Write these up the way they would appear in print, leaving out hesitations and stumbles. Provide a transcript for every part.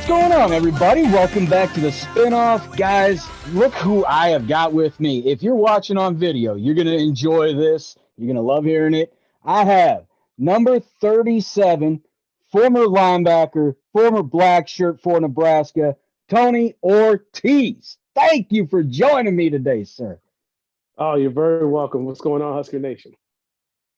What's going on, everybody? Welcome back to the spinoff. Guys, look who I have got with me. If you're watching on video, you're going to enjoy this. You're going to love hearing it. I have number 37, former linebacker, former Blackshirt for Nebraska, Tony Ortiz. Thank you for joining me today, sir. Oh, you're very welcome. What's going on, Husker Nation?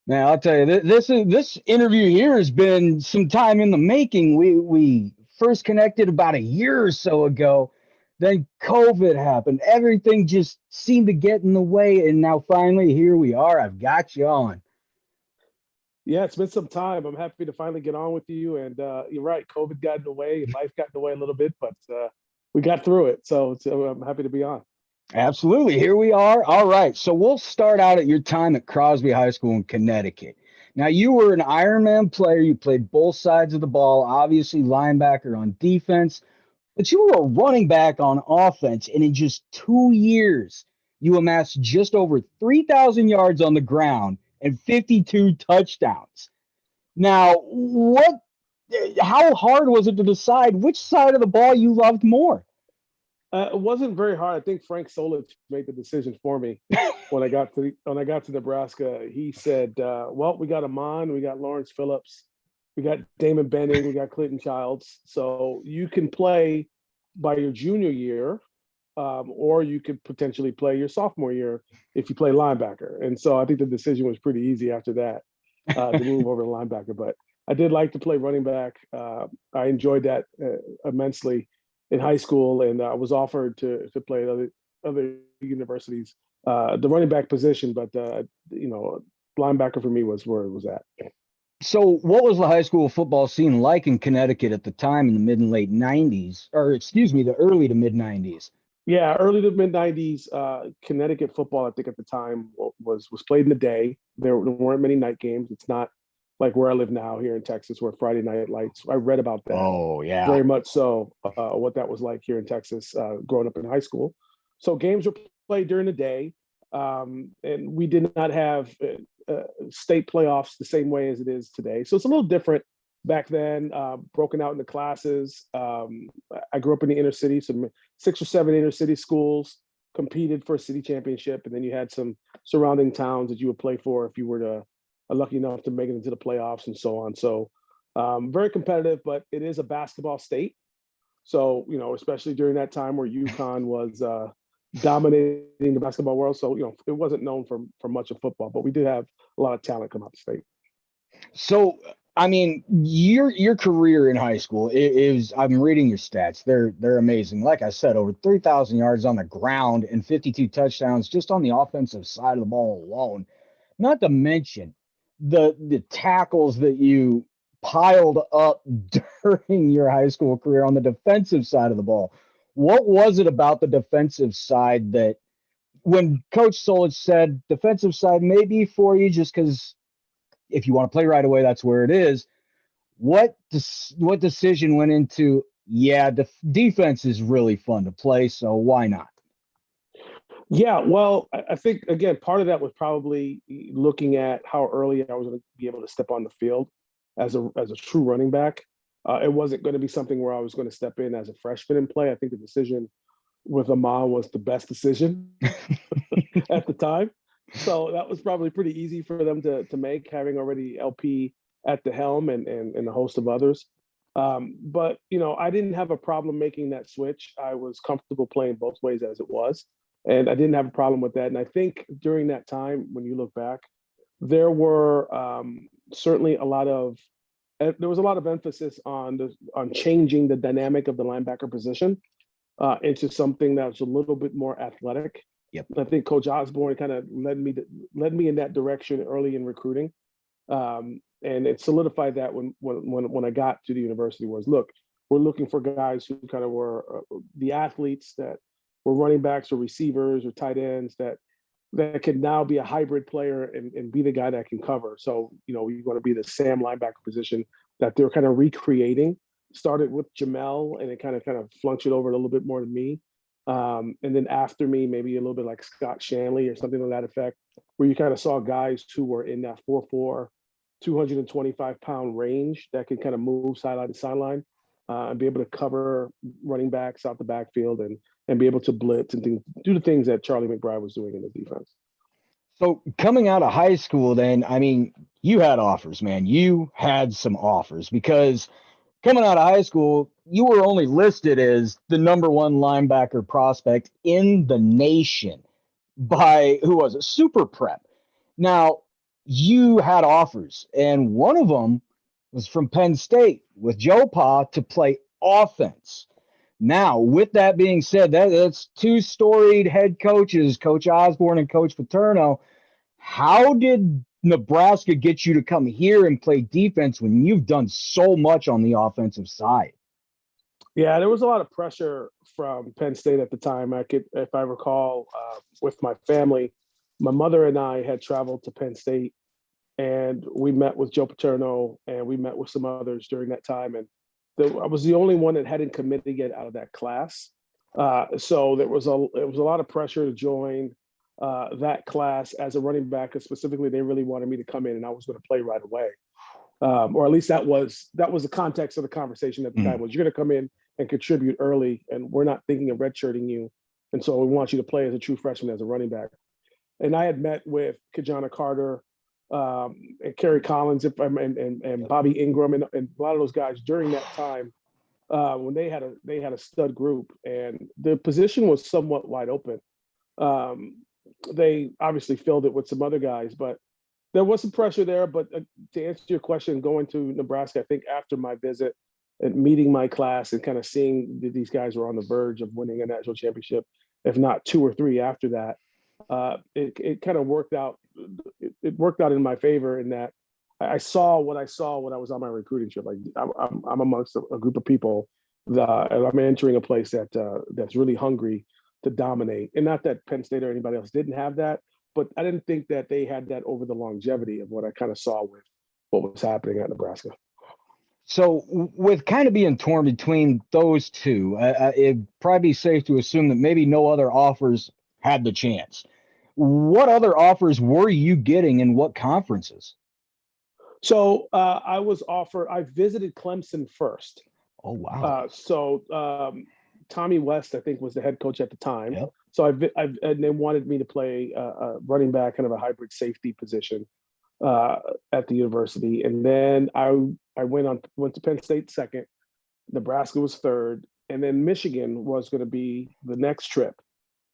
Now, I'll tell you, this interview here has been some time in the making. We first connected about a year or so ago. Then COVID happened. Everything just seemed to get in the way, and now finally here we are. I've got you on. Yeah, it's been some time. I'm happy to finally get on with you. And you're right, COVID got in the way, life got in the way a little bit, but we got through it. So I'm happy to be on. Absolutely. Here we are. All right. So we'll start out at your time at Crosby High School in Connecticut. Now, you were an Ironman player. You played both sides of the ball, obviously linebacker on defense, but you were a running back on offense. And in just 2 years, you amassed just over 3,000 yards on the ground and 52 touchdowns. Now, how hard was it to decide which side of the ball you loved more? It wasn't very hard. I think Frank Solich made the decision for me when I got to Nebraska. He said, "Well, we got Amon, we got Lawrence Phillips, we got Damon Benning, we got Clinton Childs. So you can play by your junior year, or you could potentially play your sophomore year if you play linebacker." And so I think the decision was pretty easy after that to move over to linebacker. But I did like to play running back. I enjoyed that immensely in high school, and I was offered to play at other universities, the running back position, but linebacker for me was where it was at. So, what was the high school football scene like in Connecticut at the time in the mid and late 90s, or excuse me, the early to mid 90s? Yeah, early to mid '90s, Connecticut football, I think at the time was played in the day. There weren't many night games. It's not like where I live now here in Texas, where Friday night lights. I read about that Oh, yeah. very much so, what that was like here in Texas, growing up in high school. So games were played during the day, and we did not have state playoffs the same way as it is today. So it's a little different back then, broken out into classes. I grew up in the inner city, so 6 or 7 inner city schools competed for a city championship, and then you had some surrounding towns that you would play for if you were lucky enough to make it into the playoffs and so on. So very competitive, but it is a basketball state. So, especially during that time where UConn was dominating the basketball world. So, it wasn't known for much of football, but we did have a lot of talent come out the state. So, I mean, your career in high school is I'm reading your stats. They're amazing. Like I said, over 3,000 yards on the ground and 52 touchdowns just on the offensive side of the ball alone. Not to mention the tackles that you piled up during your high school career on the defensive side of the ball. What was it about the defensive side that when Coach Solich said defensive side may be for you just because if you want to play right away, that's where it is. What decision went into, yeah, defense is really fun to play, so why not? Yeah, well, I think again, part of that was probably looking at how early I was going to be able to step on the field as a true running back. It wasn't going to be something where I was going to step in as a freshman and play. I think the decision with Amon was the best decision at the time. So that was probably pretty easy for them to make, having already LP at the helm and a host of others. But I didn't have a problem making that switch. I was comfortable playing both ways as it was, and I didn't have a problem with that. And I think during that time, when you look back, there were certainly there was a lot of emphasis on changing the dynamic of the linebacker position into something that's a little bit more athletic. Yep. I think Coach Osborne kind of led me in that direction early in recruiting, and it solidified that when I got to the university was, look, we're looking for guys who kind of were the athletes that were running backs or receivers or tight ends that can now be a hybrid player and be the guy that can cover. So, you want to be the Sam linebacker position that they're kind of recreating. Started with Jamel, and it kind of flunked it over a little bit more to me. And then after me, maybe a little bit like Scott Shanley or something to that effect, where you kind of saw guys who were in that 4'4", 225-pound range that can kind of move sideline to sideline. and be able to cover running backs out the backfield and be able to blitz and do the things that Charlie McBride was doing in the defense. So coming out of high school, then, I mean, you had offers, man. You had some offers because coming out of high school, you were only listed as the number one linebacker prospect in the nation by who was it? Super Prep. Now, you had offers, and one of them was from Penn State with Joe Pa to play offense. Now, with that being said, that's two storied head coaches, Coach Osborne and Coach Paterno. How did Nebraska get you to come here and play defense when you've done so much on the offensive side? Yeah, there was a lot of pressure from Penn State at the time. If I recall, with my family, my mother and I had traveled to Penn State, and we met with Joe Paterno, and we met with some others during that time. And I was the only one that hadn't committed yet out of that class. So it was a lot of pressure to join that class as a running back. And specifically, they really wanted me to come in, and I was going to play right away. Or at least that was the context of the conversation at the time. Was you're going to come in and contribute early, and we're not thinking of redshirting you, and so we want you to play as a true freshman as a running back. And I had met with Kajana Carter, and Kerry Collins, and Bobby Ingram, and a lot of those guys during that time when they had a stud group, and the position was somewhat wide open. They obviously filled it with some other guys, but there was some pressure there. But to answer your question, going to Nebraska, I think after my visit and meeting my class and kind of seeing that these guys were on the verge of winning a national championship, if not 2 or 3 after that, it kind of worked out. It worked out in my favor in that I saw what I saw when I was on my recruiting trip. Like I'm amongst a group of people and I'm entering a place that's really hungry to dominate. And not that Penn State or anybody else didn't have that, but I didn't think that they had that over the longevity of what I kind of saw with what was happening at Nebraska. So with kind of being torn between those two, it'd probably be safe to assume that maybe no other offers had the chance. What other offers were you getting in what conferences? So I visited Clemson first. Oh, wow. Tommy West, I think, was the head coach at the time. Yep. So and they wanted me to play a running back, kind of a hybrid safety position at the university. And then I went to Penn State second. Nebraska was third. And then Michigan was going to be the next trip.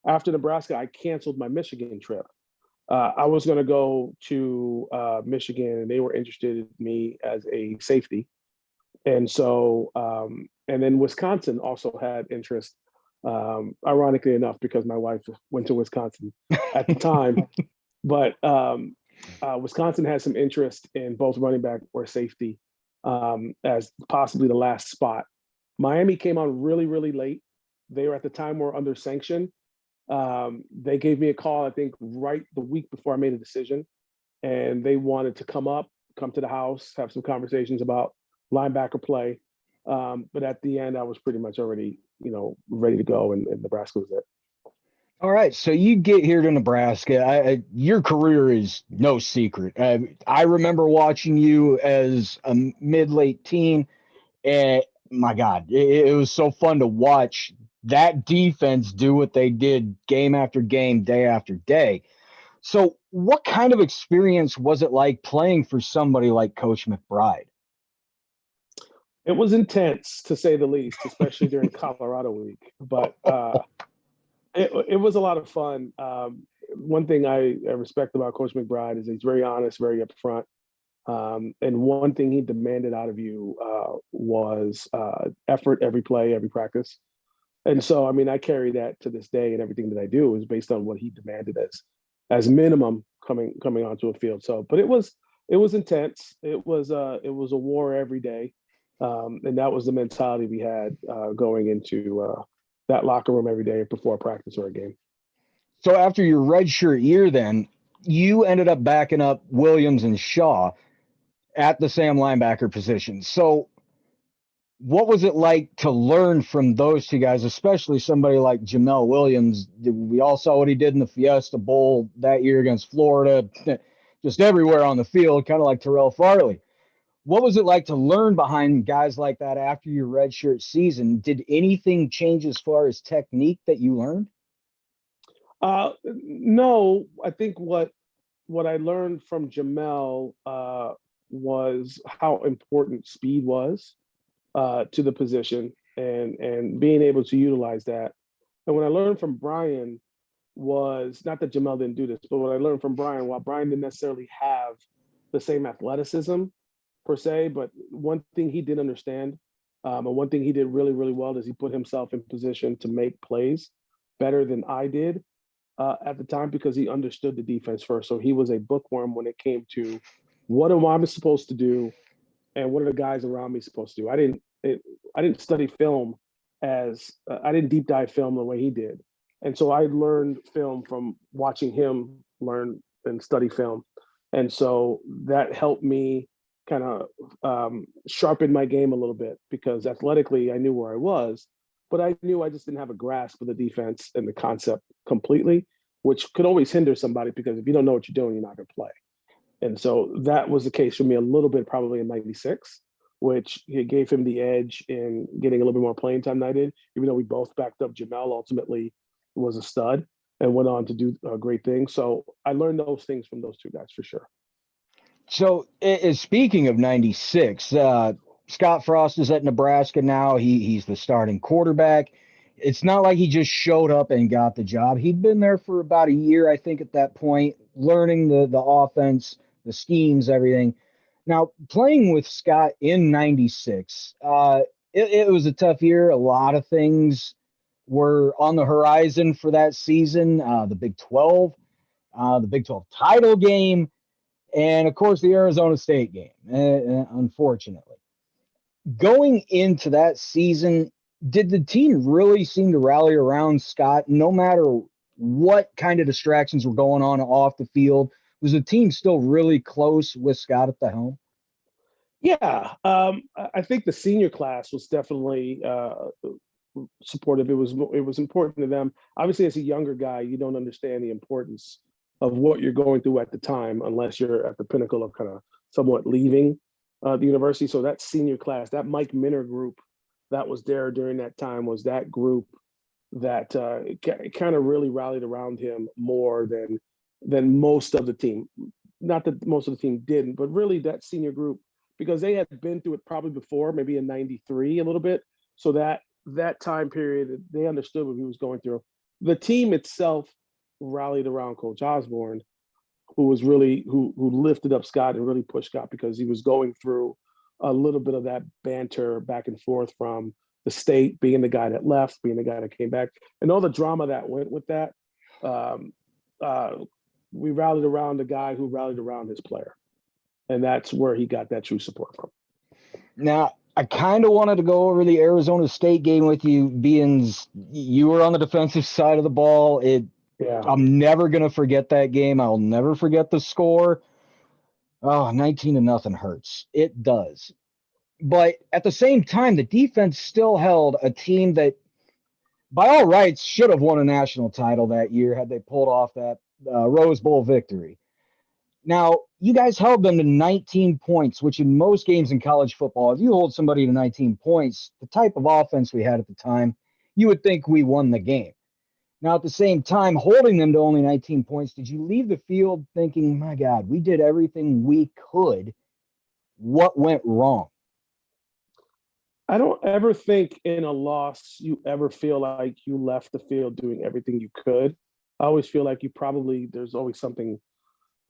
After Nebraska, I canceled my Michigan trip. I was going to go to Michigan, and they were interested in me as a safety. And so, and then Wisconsin also had interest, ironically enough, because my wife went to Wisconsin at the time. But Wisconsin has some interest in both running back or safety as possibly the last spot. Miami came on really, really late. They were at the time were under sanction. They gave me a call, I think, right the week before I made a decision. And they wanted to come to the house, have some conversations about linebacker play. But at the end, I was pretty much already, ready to go, and Nebraska was it. All right, so you get here to Nebraska. Your career is no secret. I remember watching you as a mid-late teen, and my God, it was so fun to watch that defense do what they did game after game, day after day. So what kind of experience was it like playing for somebody like Coach McBride? It was intense, to say the least, especially during Colorado week. But it was a lot of fun. One thing I respect about Coach McBride is he's very honest, very upfront. And one thing he demanded out of you was effort every play, every practice. And so, I mean, I carry that to this day, and everything that I do is based on what he demanded as minimum coming onto a field. So, but it was intense. It was a war every day. And that was the mentality we had going into that locker room every day before a practice or a game. So after your redshirt year, then you ended up backing up Williams and Shaw at the Sam linebacker position. So what was it like to learn from those two guys, especially somebody like Jamel Williams? We all saw what he did in the Fiesta Bowl that year against Florida, just everywhere on the field, kind of like Terrell Farley. What was it like to learn behind guys like that after your redshirt season? Did anything change as far as technique that you learned? No, I think what I learned from Jamel was how important speed was to the position, and being able to utilize that. And what I learned from Brian was, not that Jamel didn't do this, but what I learned from Brian, while Brian didn't necessarily have the same athleticism per se, but one thing he did understand, and one thing he did really, really well, is he put himself in position to make plays better than I did at the time, because he understood the defense first. So he was a bookworm when it came to what am I supposed to do and what are the guys around me supposed to do. I didn't study film as I didn't deep dive film the way he did, and so I learned film from watching him learn and study film, and so that helped me kind of sharpen my game a little bit, because athletically I knew where I was, but I knew I just didn't have a grasp of the defense and the concept completely, which could always hinder somebody, because if you don't know what you're doing, you're not going to play. And so that was the case for me a little bit, probably in '96, which it gave him the edge in getting a little bit more playing time than I did, even though we both backed up. Jamel ultimately was a stud and went on to do great things. So I learned those things from those two guys for sure. So, speaking of '96, Scott Frost is at Nebraska now. He's the starting quarterback. It's not like he just showed up and got the job. He'd been there for about a year, I think, at that point, learning the offense, the schemes, everything. Now, playing with Scott in '96, it was a tough year. A lot of things were on the horizon for that season. The Big 12 title game, and of course the Arizona State game, unfortunately. Going into that season, did the team really seem to rally around Scott no matter what kind of distractions were going on off the field? Was the team still really close with Scott at the helm? Yeah, I think the senior class was definitely supportive. It was important to them. Obviously, as a younger guy, you don't understand the importance of what you're going through at the time, unless you're at the pinnacle of kind of somewhat leaving the university. So that senior class, that Mike Minner group that was there during that time, was that group that kind of really rallied around him more than most of the team. Not that most of the team didn't, but really that senior group, because they had been through it probably before, maybe in '93 a little bit. So that time period, they understood what he was going through. The team itself rallied around Coach Osborne, who was really who lifted up Scott and really pushed Scott, because he was going through a little bit of that banter back and forth from the state, being the guy that left, being the guy that came back, and all the drama that went with that. Um, uh, we rallied around the guy who rallied around his player, and that's where he got that true support from. Now, I kind of wanted to go over the Arizona State game with you, being you were on the defensive side of the ball. Yeah. I'm never gonna forget that game. I'll never forget the score. Oh, 19-0 hurts. It does. But at the same time, the defense still held a team that, by all rights, should have won a national title that year had they pulled off that Rose Bowl victory. Now, you guys held them to 19 points, which in most games in college football, if you hold somebody to 19 points, the type of offense we had at the time, you would think we won the game. Now, at the same time, holding them to only 19 points, did you leave the field thinking, my God, we did everything we could? What went wrong? I don't ever think in a loss you ever feel like you left the field doing everything you could. I always feel like there's always something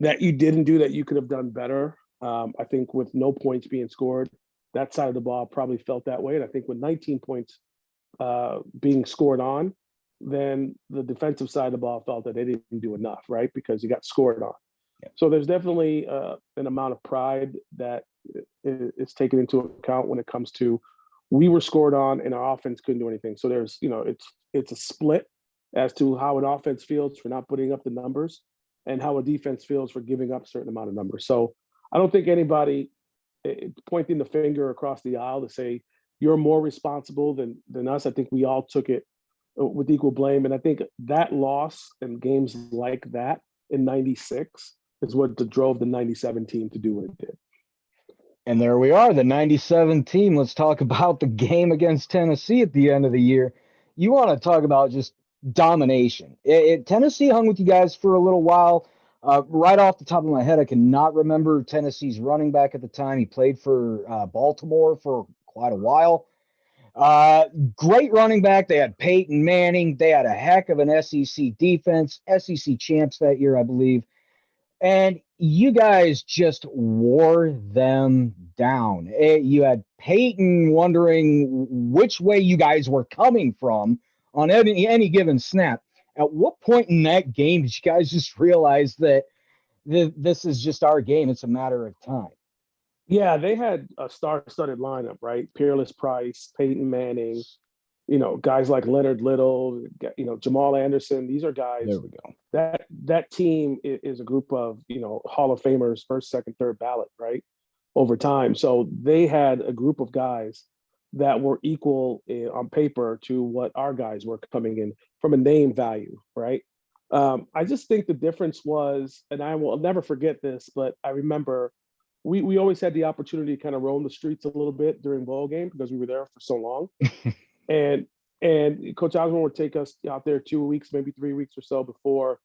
that you didn't do that you could have done better. I think with no points being scored, that side of the ball probably felt that way. And I think with 19 points being scored on, then the defensive side of the ball felt that they didn't do enough, right? Because you got scored on. Yeah. So there's definitely an amount of pride that is taken into account when it comes to, we were scored on and our offense couldn't do anything. So there's, it's a split as to how an offense feels for not putting up the numbers and how a defense feels for giving up a certain amount of numbers. So I don't think anybody pointing the finger across the aisle to say you're more responsible than us. I think we all took it with equal blame. And I think that loss and games like that in '96 is what drove the '97 team to do what it did. And there we are, the 97 team. Let's talk about the game against Tennessee at the end of the year. You want to talk about just domination. Tennessee hung with you guys for a little while. Right off the top of my head, I cannot remember Tennessee's running back at the time. He played for Baltimore for quite a while. Great running back. They had Peyton Manning. They had a heck of an SEC defense, SEC champs that year, I believe. And you guys just wore them down. You had Peyton wondering which way you guys were coming from on any given snap. At what point in that game did you guys just realize that this is just our game? It's a matter of time. Yeah, they had a star-studded lineup, right? Peerless Price, Peyton Manning, guys like Leonard Little, Jamal Anderson. These are guys. There we go. That team is a group of Hall of Famers, first, second, third ballot, right? Over time, so they had a group of guys that were equal on paper to what our guys were coming in from a name value, right? I just think the difference was, and I will never forget this, but I remember we always had the opportunity to kind of roam the streets a little bit during bowl game because we were there for so long. And Coach Osborne would take us out there 2 weeks, maybe 3 weeks or so before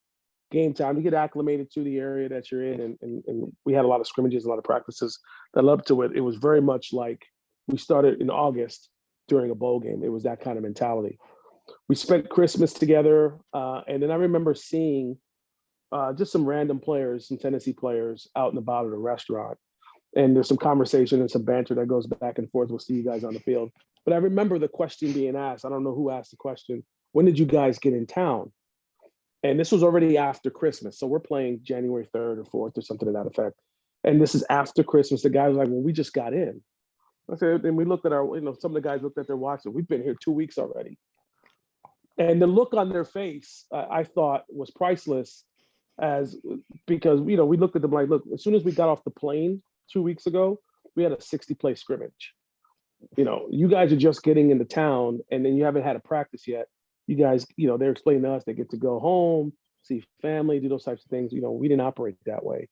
game time to get acclimated to the area that you're in. And we had a lot of scrimmages, a lot of practices that led up to it. It was very much like we started in August during a bowl game. It was that kind of mentality. We spent Christmas together. And then I remember seeing just some random players, some Tennessee players out and about at a restaurant. And there's some conversation and some banter that goes back and forth. We'll see you guys on the field. But I remember the question being asked. I don't know who asked the question. When did you guys get in town? And this was already after Christmas. So we're playing January 3rd or 4th or something to that effect. And this is after Christmas. The guy was like, well, we just got in. I said, and we looked at some of the guys looked at their watch. We've been here 2 weeks already. And the look on their face, I thought was priceless because, we looked at them like, look, as soon as we got off the plane 2 weeks ago, we had a 60-play scrimmage. You guys are just getting into town and then you haven't had a practice yet. You guys, they're explaining to us they get to go home, see family, do those types of things. We didn't operate that way.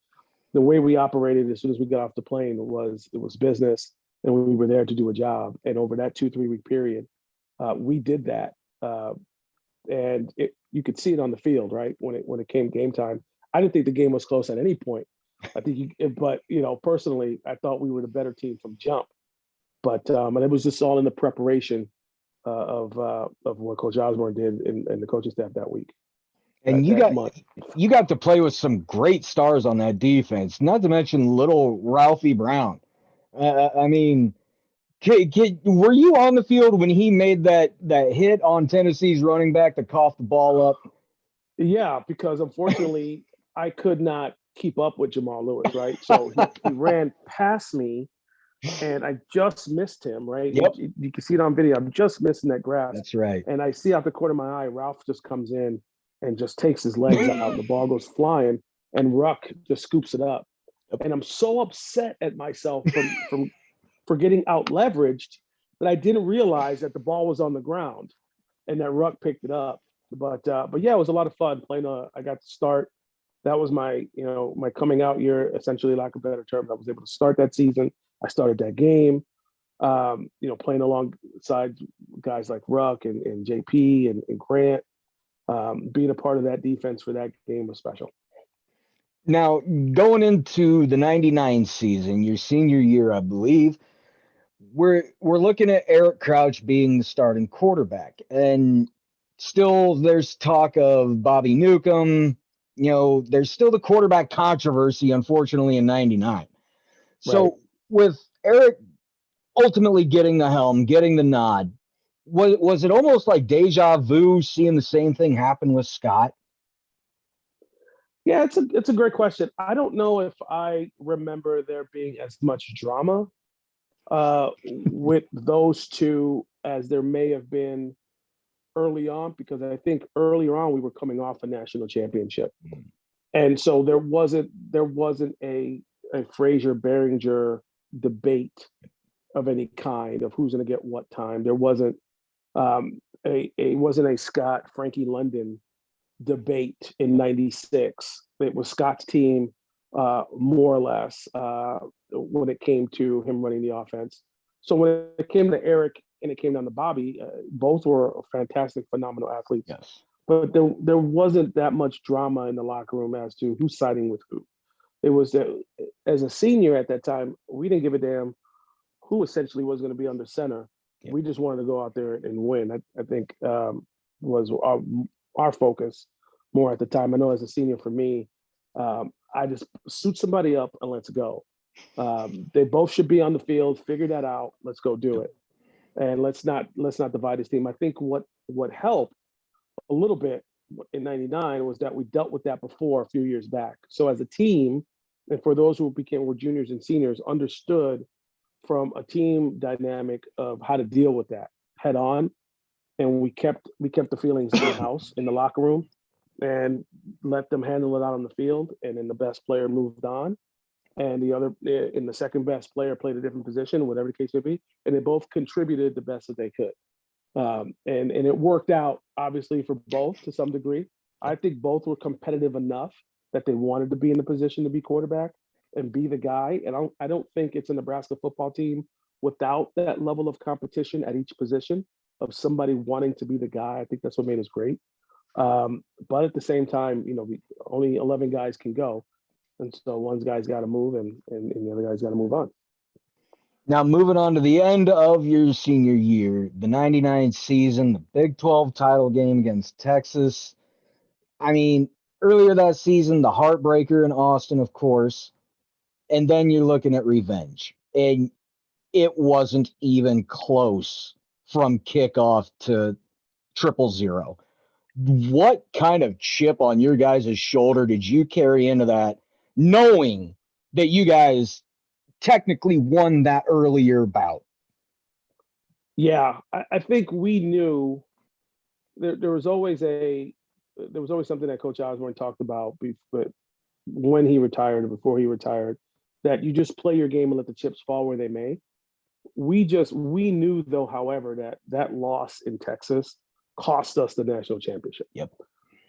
The way we operated as soon as we got off the plane it was business and we were there to do a job. And over that 2-3 week period, we did that. And you could see it on the field, right? When it came game time. I didn't think the game was close at any point. I think personally, I thought we were the better team from jump. But and it was just all in the preparation of what Coach Osborne did and the coaching staff that week. And you got to play with some great stars on that defense, not to mention little Ralphie Brown. I mean, were you on the field when he made that hit on Tennessee's running back to cough the ball up? Yeah, because unfortunately, I could not keep up with Jamal Lewis, right? So he ran past me, and I just missed him, right? Yep. You can see it on video. I'm just missing that grasp. That's right. And I see out the corner of my eye, Ralph just comes in and just takes his legs out. The ball goes flying, and Ruck just scoops it up. And I'm so upset at myself for getting out leveraged that I didn't realize that the ball was on the ground and that Ruck picked it up. But yeah, it was a lot of fun playing. I got to start. That was my coming out year, essentially, lack of better terms. I was able to start that season. I started that game, playing alongside guys like Ruck and JP and Grant. Being a part of that defense for that game was special. Now, going into the 99 season, your senior year, I believe, we're looking at Eric Crouch being the starting quarterback. And still there's talk of Bobby Newcomb. There's still the quarterback controversy, unfortunately, in 99. So Right. with Eric ultimately getting the helm, getting the nod, was it almost like deja vu seeing the same thing happen with Scott? Yeah, it's a great question. I don't know if I remember there being as much drama with those two as there may have been early on, because I think earlier on we were coming off a national championship, and so there wasn't a Frazier Behringer debate of any kind of who's going to get what time. There wasn't a Scott Frankie London debate in '96. It was Scott's team, more or less. when it came to him running the offense. So when it came to Eric and it came down to Bobby, both were fantastic, phenomenal athletes. Yes. But there wasn't that much drama in the locker room as to who's siding with who. It was that as a senior at that time, we didn't give a damn who essentially was going to be under center. Yep. We just wanted to go out there and win. I think was our focus more at the time. I know as a senior for me, I just suit somebody up and let's go. They both should be on the field. Figure that out. Let's go do it. And let's not divide this team. I think what helped a little bit in '99 was that we dealt with that before a few years back. So as a team, and for those who were juniors and seniors, understood from a team dynamic of how to deal with that head on, and we kept the feelings in house in the locker room, and let them handle it out on the field. And then the best player moved on, and the second best player played a different position, whatever the case may be, and they both contributed the best that they could. And it worked out obviously for both to some degree. I think both were competitive enough that they wanted to be in the position to be quarterback and be the guy. And I don't think it's a Nebraska football team without that level of competition at each position of somebody wanting to be the guy. I think that's what made us great. But at the same time, only 11 guys can go. And so one guy's got to move and the other guy's got to move on. Now, moving on to the end of your senior year, the '99 season, the Big 12 title game against Texas. I mean, earlier that season, the heartbreaker in Austin, of course. And then you're looking at revenge. And it wasn't even close from kickoff to 0-0. What kind of chip on your guys' shoulder did you carry into that, knowing that you guys technically won that earlier bout? Yeah, I think we knew there was always something that Coach Osborne talked about when he retired or before he retired, that you just play your game and let the chips fall where they may. We knew though, however, that loss in Texas cost us the national championship. Yep.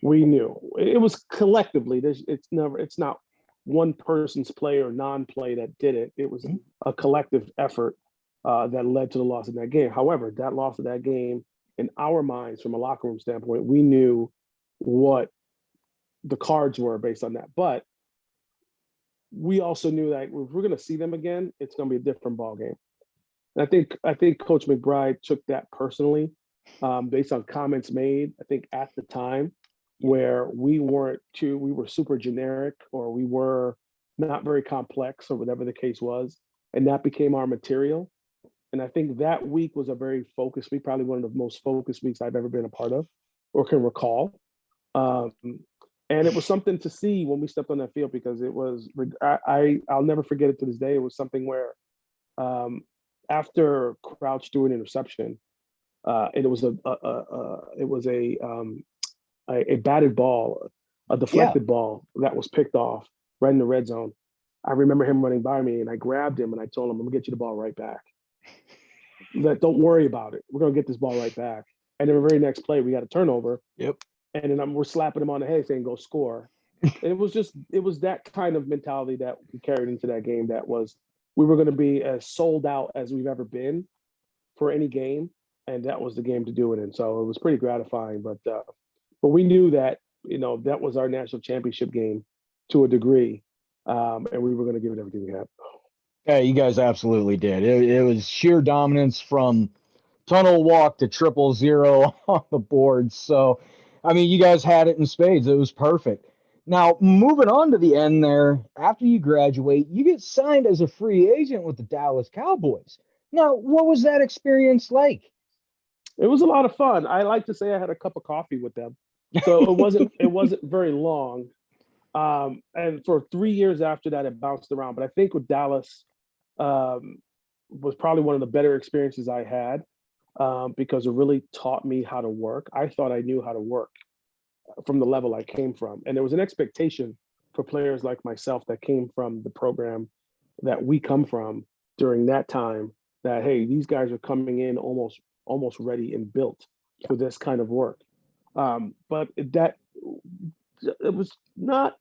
We knew it was collectively. It's not one person's play or non-play that did it. It was a collective effort that led to the loss of that game. However, that loss of that game, in our minds, from a locker room standpoint, we knew what the cards were based on that. But we also knew that if we're going to see them again, it's going to be a different ball game. And I think Coach McBride took that personally, based on comments made, I think at the time, where we were super generic, or we were not very complex, or whatever the case was. And that became our material. And I think that week was a very focused week, probably one of the most focused weeks I've ever been a part of or can recall. And it was something to see when we stepped on that field, because it was, I'll never forget it to this day. It was something where after Crouch threw an interception, and it was a batted ball, a deflected ball that was picked off right in the red zone. I remember him running by me, and I grabbed him and I told him, "I'm gonna get you the ball right back. Don't worry about it. We're gonna get this ball right back." And then the very next play, we got a turnover. Yep. And then we're slapping him on the head saying, "Go score." And it was that kind of mentality that we carried into that game. That was, we were going to be as sold out as we've ever been for any game, and that was the game to do it in. So it was pretty gratifying. But we knew that that was our national championship game to a degree, and we were going to give it everything we had. Yeah, you guys absolutely did. It was sheer dominance from tunnel walk to 0-0 on the board. So, I mean, you guys had it in spades. It was perfect. Now, moving on to the end there, after you graduate, you get signed as a free agent with the Dallas Cowboys. Now, what was that experience like? It was a lot of fun. I like to say I had a cup of coffee with them. So it wasn't very long. And for 3 years after that, it bounced around. But I think with Dallas, was probably one of the better experiences I had, because it really taught me how to work. I thought I knew how to work from the level I came from. And there was an expectation for players like myself that came from the program that we come from during that time, that, hey, these guys are coming in almost ready and built for this kind of work. But it was not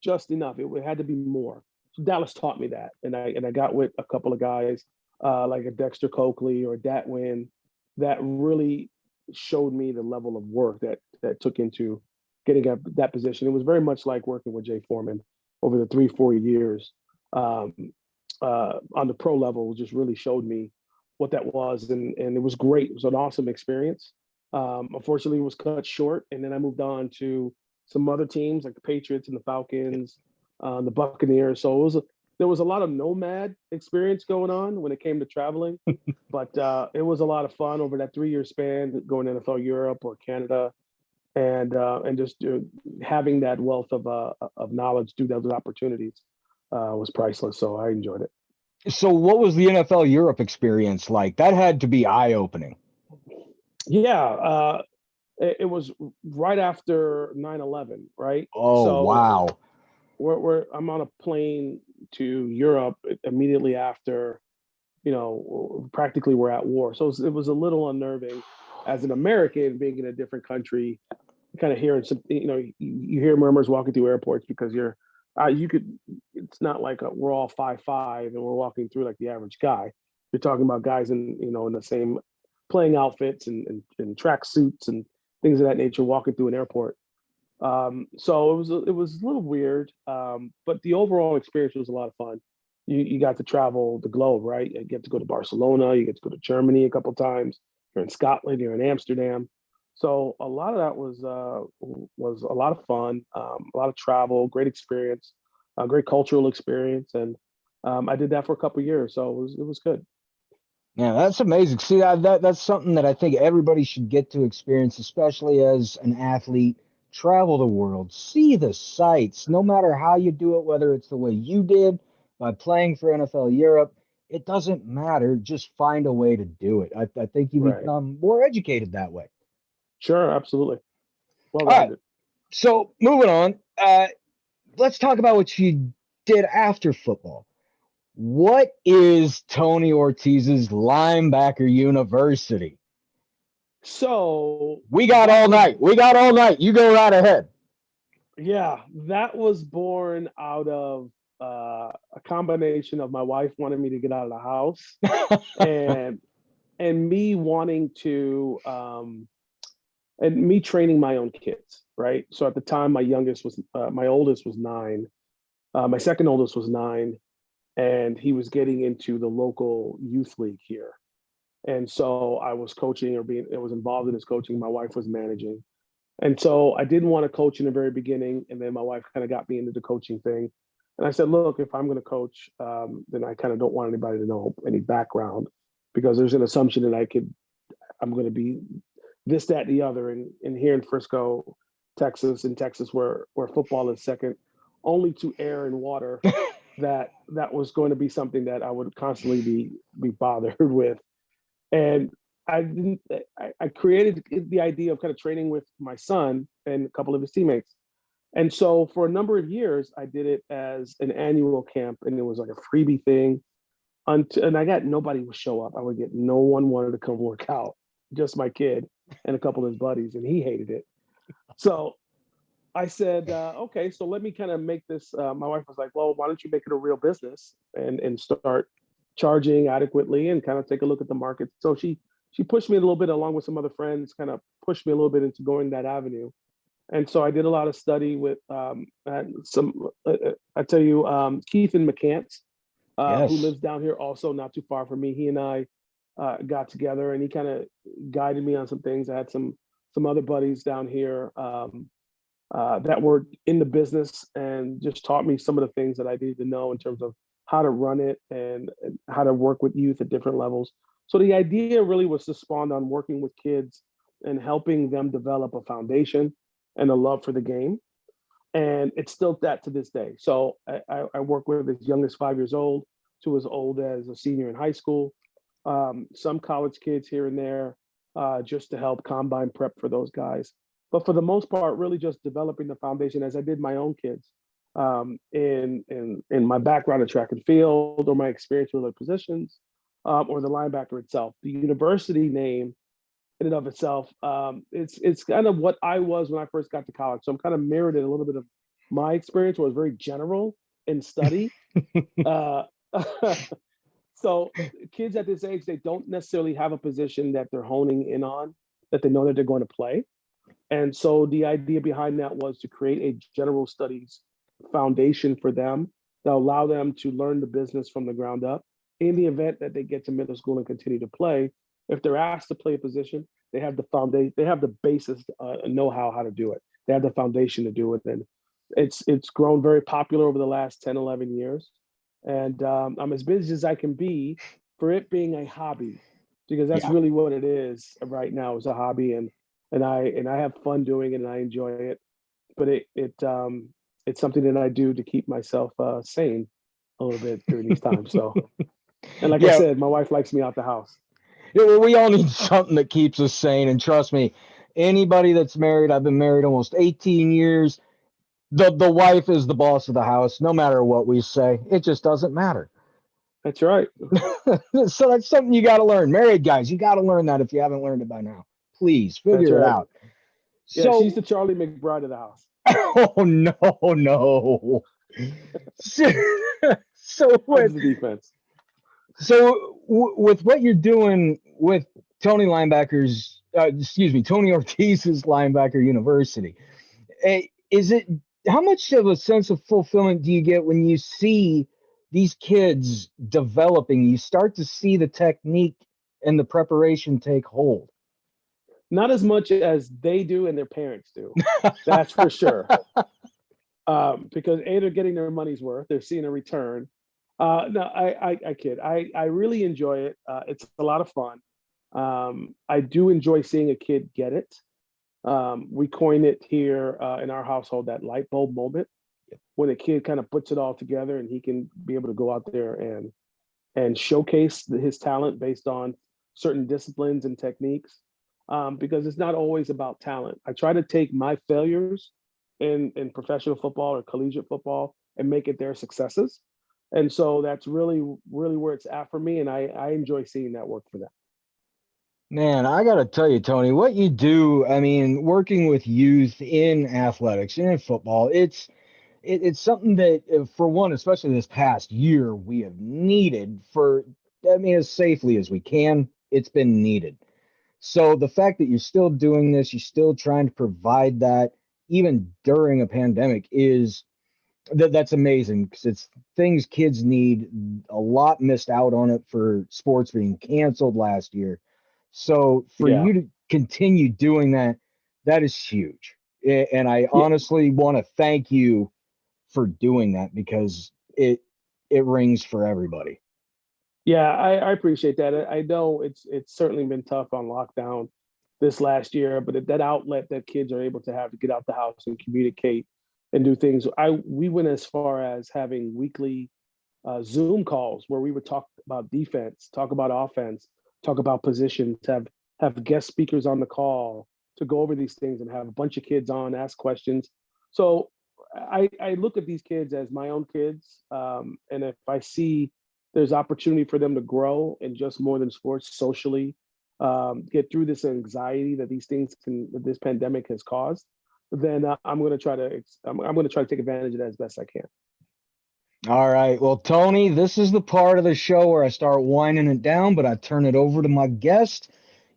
just enough. It had to be more. Dallas taught me that, and I got with a couple of guys like a Dexter Coakley or Dat Win that really showed me the level of work that took into getting up that position. It was very much like working with Jay Foreman over the 3-4 years um, on the pro level. Just really showed me what that was, and it was great. It was an awesome experience. Unfortunately, it was cut short, and then I moved on to some other teams like the Patriots and the Falcons, the Buccaneers. So there was a lot of nomad experience going on when it came to traveling, but it was a lot of fun over that 3-year span, going to NFL Europe or Canada, and just having that wealth of knowledge through those opportunities was priceless. So I enjoyed it. So what was the NFL Europe experience like? That had to be eye-opening. Yeah, it was right after 9/11, right? Oh, So wow. I'm on a plane to Europe immediately after, practically we're at war. So it was a little unnerving as an American being in a different country, kind of hearing some, you hear murmurs walking through airports because it's not like we're all 5'5" and we're walking through like the average guy. You're talking about guys in the same playing outfits and track suits and things of that nature walking through an airport. So it was a little weird, but the overall experience was a lot of fun. You got to travel the globe, right? You get to go to Barcelona, you get to go to Germany a couple of times. You're in Scotland, you're in Amsterdam. So a lot of that was a lot of fun, a lot of travel, great experience, a great cultural experience, and I did that for a couple of years. So it was good. Yeah, that's amazing. See, that's something that I think everybody should get to experience, especially as an athlete. Travel the world, see the sights, no matter how you do it, whether it's the way you did by playing for NFL Europe, it doesn't matter. Just find a way to do it. I think you Right. become more educated that way. Sure. Absolutely. Well All right. rounded. So moving on, let's talk about what you did after football. What is Tony Ortiz's linebacker university? So We got that all was night. We got all night. You go right ahead. Yeah, that was born out of a combination of my wife wanting me to get out of the house and me wanting to and me training my own kids, right? So at the time, my oldest was 9, my second oldest was 9, and he was getting into the local youth league here. And so I was coaching I was involved in his coaching. My wife was managing. And so I didn't want to coach in the very beginning. And then my wife kind of got me into the coaching thing. And I said, look, if I'm going to coach, then I kind of don't want anybody to know any background because there's an assumption that I'm going to be this, that, and the other. And here in Frisco, in Texas, where football is second only to air and water, that was going to be something that I would constantly be bothered with. And I didn't. I created the idea of kind of training with my son and a couple of his teammates. And so for a number of years, I did it as an annual camp, and it was like a freebie thing. And I got nobody would show up. I would get no one wanted to come work out, just my kid and a couple of his buddies, and he hated it. So I said, okay, so let me kind of make this. My wife was like, well, why don't you make it a real business and start charging adequately and kind of take a look at the market. So she pushed me a little bit along with some other friends, kind of pushed me a little bit into going that avenue. And so I did a lot of study with I tell you, Keithan McCants, who Yes. lives down here also not too far from me. He and I got together and he kind of guided me on some things. I had some other buddies down here that were in the business and just taught me some of the things that I needed to know in terms of how to run it and how to work with youth at different levels. So the idea really was to spawn on working with kids and helping them develop a foundation and a love for the game. And it's still that to this day. So I work with as young as 5 years old to as old as a senior in high school, some college kids here and there, just to help combine prep for those guys. But for the most part, really just developing the foundation as I did my own kids in my background in track and field or my experience with other positions or the linebacker itself. The university name in and of itself, it's kind of what I was when I first got to college. So I'm kind of mirrored in a little bit of my experience where it was very general and study. Uh, so kids at this age, they don't necessarily have a position that they're honing in on, that they know that they're going to play. And so the idea behind that was to create a general studies foundation for them that allow them to learn the business from the ground up. In the event that they get to middle school and continue to play, if they're asked to play a position, they have the foundation, they have the basis, know-how how to do it. They have the foundation to do it. And it's grown very popular over the last 10, 11 years. And I'm as busy as I can be for it being a hobby, because that's Yeah. really what it is right now, is a hobby. And I have fun doing it and I enjoy it. But it's something that I do to keep myself sane a little bit during these times. So, and like I Yeah. said, my wife likes me out the house. Yeah, well, we all need something that keeps us sane. And trust me, anybody that's married, I've been married almost 18 years. The wife is the boss of the house, no matter what we say. It just doesn't matter. That's right. So that's something you got to learn. Married guys, you got to learn that if you haven't learned it by now. Please That's figure it right. out. Yeah, she's So, the Charlie McBride of the house. oh no, no. So, so Loves with the defense. with what you're doing with Tony Ortiz's linebacker university, is it, how much of a sense of fulfillment do you get when you see these kids developing? You start to see the technique and the preparation take hold. Not as much as they do and their parents do. That's for sure. Because A, they're getting their money's worth. They're seeing a return. No, I kid. I really enjoy it. It's a lot of fun. I do enjoy seeing a kid get it. We coin it here in our household, that light bulb moment, when a kid kind of puts it all together and he can be able to go out there and showcase his talent based on certain disciplines and techniques. Because it's not always about talent. I try to take my failures in professional football or collegiate football and make it their successes. And so that's really, really where it's at for me. And I enjoy seeing that work for them. Man, I got to tell you, Tony, what you do, I mean, working with youth in athletics and in football, it's something that, for one, especially this past year, we have needed for, I mean, as safely as we can. It's been needed. So the fact that you're still doing this, you're still trying to provide that even during a pandemic, is that's amazing, because it's things kids need. A lot missed out on it for sports being canceled last year. So for Yeah. you to continue doing that, that is huge. And I Yeah. honestly want to thank you for doing that, because it rings for everybody. Yeah, I appreciate that. I know it's certainly been tough on lockdown this last year, but that outlet that kids are able to have to get out the house and communicate and do things. We went as far as having weekly Zoom calls where we would talk about defense, talk about offense, talk about positions, have guest speakers on the call to go over these things and have a bunch of kids on, ask questions. So I look at these kids as my own kids, and if I see there's opportunity for them to grow in just more than sports, socially, get through this anxiety that this pandemic has caused, then I'm going to try to I'm going to try to take advantage of that as best I can. All right. Well, Tony, this is the part of the show where I start winding it down, but I turn it over to my guest.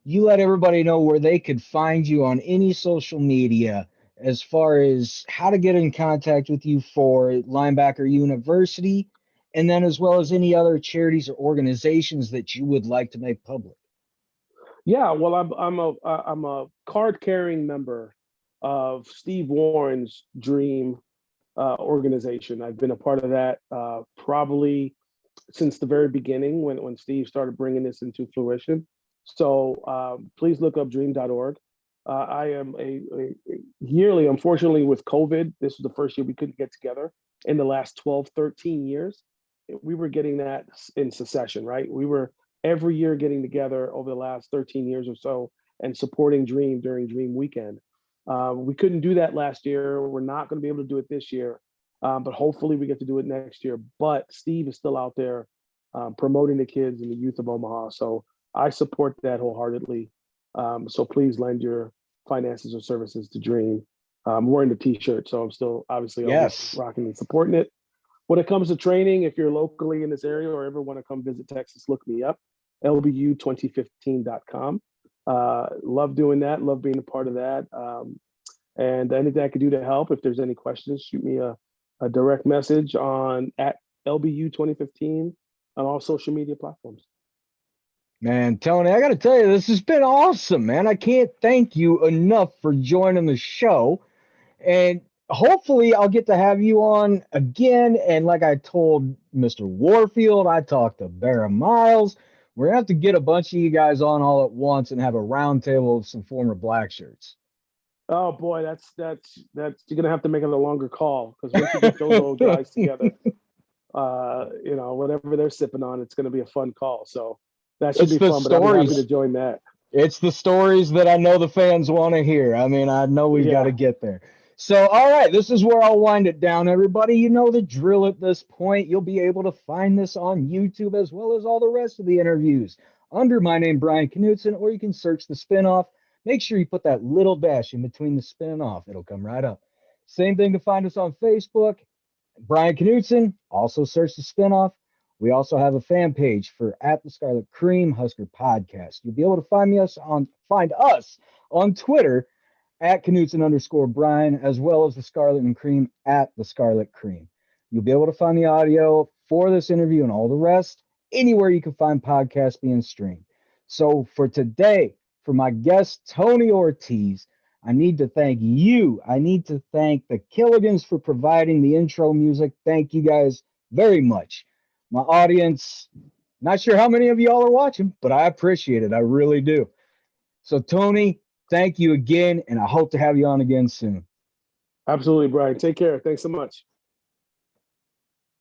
You let everybody know where they could find you on any social media, as far as how to get in contact with you for Linebacker University, and then as well as any other charities or organizations that you would like to make public. Yeah, well, I'm a card carrying member of Steve Warren's Dream organization. I've been a part of that probably since the very beginning when Steve started bringing this into fruition. So please look up dream.org. I am a yearly, unfortunately, with COVID, this was the first year we couldn't get together. In the last 12, 13 years, we were getting that in succession, right? We were every year getting together over the last 13 years or so and supporting Dream during Dream Weekend. We couldn't do that last year. We're not going to be able to do it this year, but hopefully we get to do it next year. But Steve is still out there promoting the kids and the youth of Omaha. So I support that wholeheartedly. So please lend your finances or services to Dream. I'm wearing the T-shirt, so I'm still obviously always Yes. rocking and supporting it. When it comes to training, if you're locally in this area or ever want to come visit Texas, look me up, lbu2015.com. Love doing that. Love being a part of that. And anything I could do to help, if there's any questions, shoot me a direct message on at LBU2015 on all social media platforms. Man, Tony, I got to tell you, this has been awesome, man. I can't thank you enough for joining the show. And hopefully I'll get to have you on again. And like I told Mr. Warfield, I talked to Barra Miles. We're going to have to get a bunch of you guys on all at once and have a round table of some former Blackshirts. Oh boy, that's you're gonna have to make it a longer call, because once you get those old guys together, whatever they're sipping on, it's gonna be a fun call. So that should be fun. But I'll be happy to join that. It's the stories that I know the fans want to hear. I mean, I know we've got to get there. So, all right, this is where I'll wind it down, everybody. You know the drill at this point. You'll be able to find this on YouTube as well as all the rest of the interviews under my name, Brian Knutson, or you can search the spinoff. Make sure you put that little dash in between the spinoff. It'll come right up. Same thing to find us on Facebook, Brian Knutson. Also search the spinoff. We also have a fan page for at the Scarlet Cream Husker Podcast. You'll be able to find us on Twitter at Knutson_Brian, as well as the Scarlet and Cream at the Scarlet Cream. You'll be able to find the audio for this interview and all the rest anywhere you can find podcasts being streamed. So for today, for my guest, Tony Ortiz, I need to thank you. I need to thank the Killigans for providing the intro music. Thank you guys very much. My audience, not sure how many of y'all are watching, but I appreciate it. I really do. So, Tony, thank you again, and I hope to have you on again soon. Absolutely, Brian. Take care. Thanks so much.